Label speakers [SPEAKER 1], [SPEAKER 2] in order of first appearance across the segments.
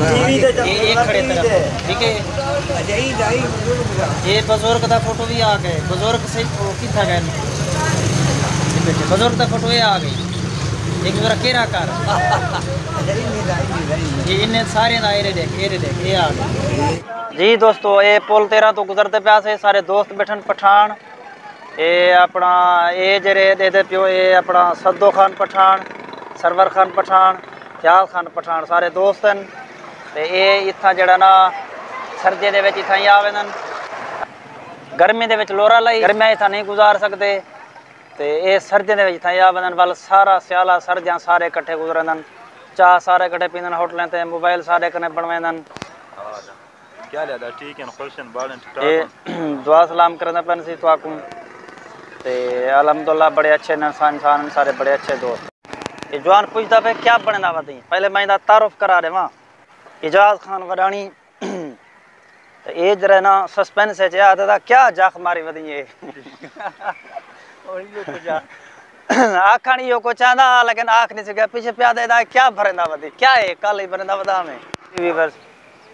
[SPEAKER 1] एक खड़े तरफ ठीक है। ये बुजुर्ग का फोटो भी आ गए, बुजुर्ग से कितना गए बुजुर्ग का फोटो ये आ गई एक मेरा केरा कर ये इन्हें सारे ना ये देख ये आ गए जी। दोस्तों ये पुल 13 तो गुजरते पे से सारे दोस्त बैठन पठान ये अपना ये जरे दे पियो ये अपना सद्दो खान पठान, सरवर खान पठान, ख्याल खान पठान सारे दोस्त हैं। ते ये इतना जड़ा ना सर्दी दे विच इत्थां ही आवेंदन, गर्मी दे विच लोरा लाई गर्मियां इत्थां नहीं गुजार सकते ते ये सर्दी दे विच इत्थां ही आवेंदन। वाल सारा स्याला सर्दियां सारे इकट्ठे गुजरंदन, चाह सारे इकट्ठे पींदन होटलें ते, मोबाइल सारे कने बनवेंदन।
[SPEAKER 2] क्या लेदा ठीक है खुशन बालन
[SPEAKER 1] ठीक दुआ सलाम करना पन सी तो आकूं ते अल्हम्दुलिल्लाह बड़े अच्छे इंसान सारे बड़े अच्छे दोस्त। ये जवान पूछता पे क्या बनना वती पहले मैं इदा तारुफ करा दे वहाँ इजाज खान वडानी तो ये जरा ना सस्पेंस है दादा क्या जाख मारी वधी ये आखण यो को चाहदा लेकिन आख नहीं सके पीछे प्यादा दा क्या भरंदा वधी क्या है कल ही भरंदा वदा में व्यूअर्स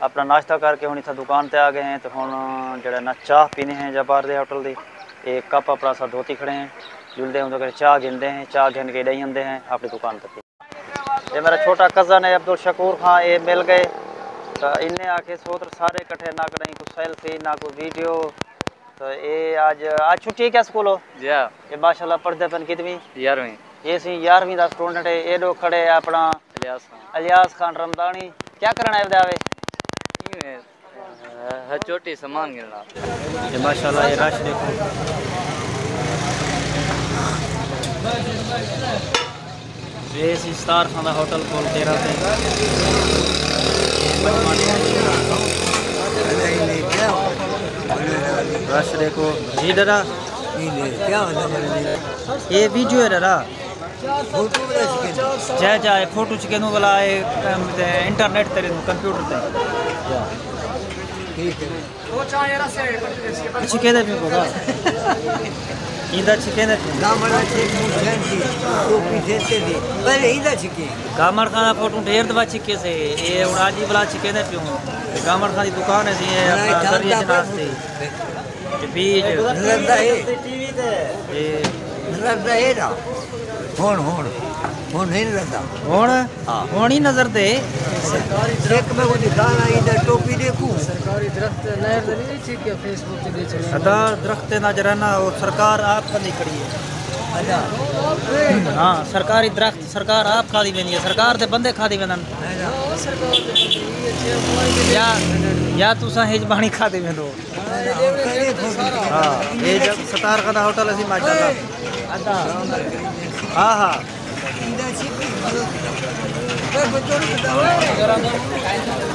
[SPEAKER 1] अपना नाश्ता करके हुन इतना दुकान पे आ गए हैं। तो हुन जरा ना चाह पीने हैं जबार दे होटल दी एक कप अपना सा धोती खड़े हैं जुलते हैं तो चाह गिनते हैं, चाह गिन के दही आते हैं अपनी दुकान पर। ये मेरा छोटा कज़न है अब्दुल शकूर खान ये मिल गए तो इन्हें आके सोत्र सारे कट्ठे ना करें कुछ सेल्फी ना कोई वीडियो। तो ये आज छुट्टी है क्या स्कूल हो ये माशाल्लाह पढ़ते पन कितनी
[SPEAKER 3] 11वीं
[SPEAKER 1] ये सी 11वीं का स्टूडेंट है। ये दो खड़े है अपना अलियास खान रमदानी क्या करना है आवे
[SPEAKER 3] चोटी सामान गिरना
[SPEAKER 1] ये माशाल्लाह ये रश देखो ये सी स्टार खाना होटल पुल 13 से रश देखो जी दादा ये वीडियो है दादा जय जय फोटो चिकन वाला इंटरनेट तेरे कंप्यूटर ते चिकन है होगा इधर चिकन है गामड़ खाना फोटो ढेर दबा चिके से ये उड़ाजी वाला चिकन है पियो गामड़ खानी दुकान है ये अपना सरिया नाश्ते ये बीज ये
[SPEAKER 4] होन नहीं रहता
[SPEAKER 1] होन ही नजर दे
[SPEAKER 4] एक में वो दिखाना इधर टोपी देखूं
[SPEAKER 5] सरकारी दरख्त नहर तो नहीं ठीक है फेसबुक पे देख रहे
[SPEAKER 1] अदा दरख्त नजर आना और सरकार आप खड़ी खड़ी है। हाँ सरकारी दरख्त सरकार आप खादी वेंदी है सरकार दे बंदे खादी वेंदन या तुसा हेजबानी खादी वेंदो। हाँ ये जब सतार खाना होटल असी माशाल्लाह अदा हाँ हाँ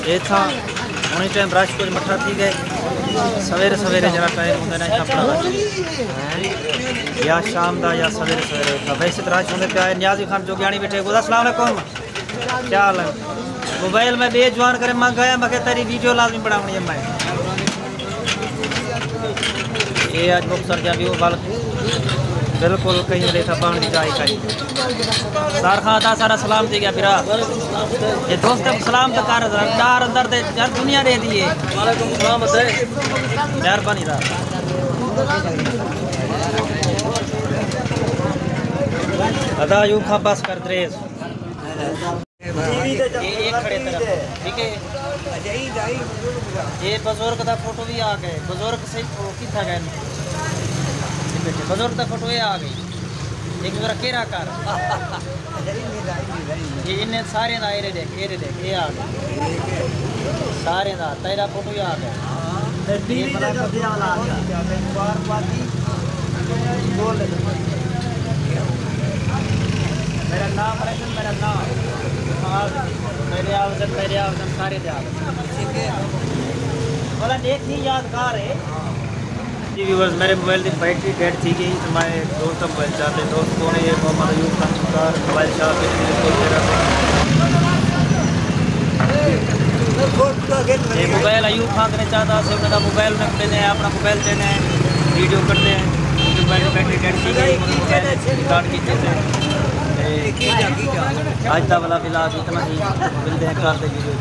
[SPEAKER 1] ये था उन्हीं टाइम रश कुछ मठा थी गए सवेरे सवेरे जरा टाइम होंगे ना अपना या शाम का या सवेरे सवेरे था वैसे तो रश होने पे आए न्याजी खान जोगियानी बैठे बोला अस्सलाम वालेकुम क्या हाल है मोबाइल में बेजवान करे मैं गया मैं तेरी वीडियो लाजमी बनानी है मैं ये आज मुक्तसर जा भी वो बाल बिल्कुल कहीं रेखा पान की जाए कहीं सार खां दा सारा सलाम दे गया फिर ये दोस्त सलाम तो कर दार अंदर दे यार दुनिया दे दिए वालेकुम सलाम है मेहरबानी दा अदा यूं खा बस कर द्रेस ये खड़े तरफ ठीक है। ये बुजुर्ग का फोटो भी आ गए बुजुर्ग से कितना गए बुजुर्ग का फोटो ये आ गई एक मेरा केरा कर ये इन्हें सारे ना ये देख ये आ गए सारे ना तेरा फोटो ये आ गए मेरा नाम मेरा नाम मेरे आवजन सारे बोला देख नहीं यादगार है जी व्यूअर्स मेरे मोबाइल की बैटरी डेड थी गई तो मैं दोस्त मोबाइल चाहते दोस्त कौन है मोहम्मद अयूब खान सरकार मोबाइल शॉप ये मोबाइल अयूब खान करने चाहता से उनका मोबाइल रखते हैं अपना मोबाइल देने हैं वीडियो करते हैं मोबाइल बैटरी डेड थी गई रिकॉर्ड कीजिए आज का वाला फिलहाल इतना ही मिलते हैं वीडियो।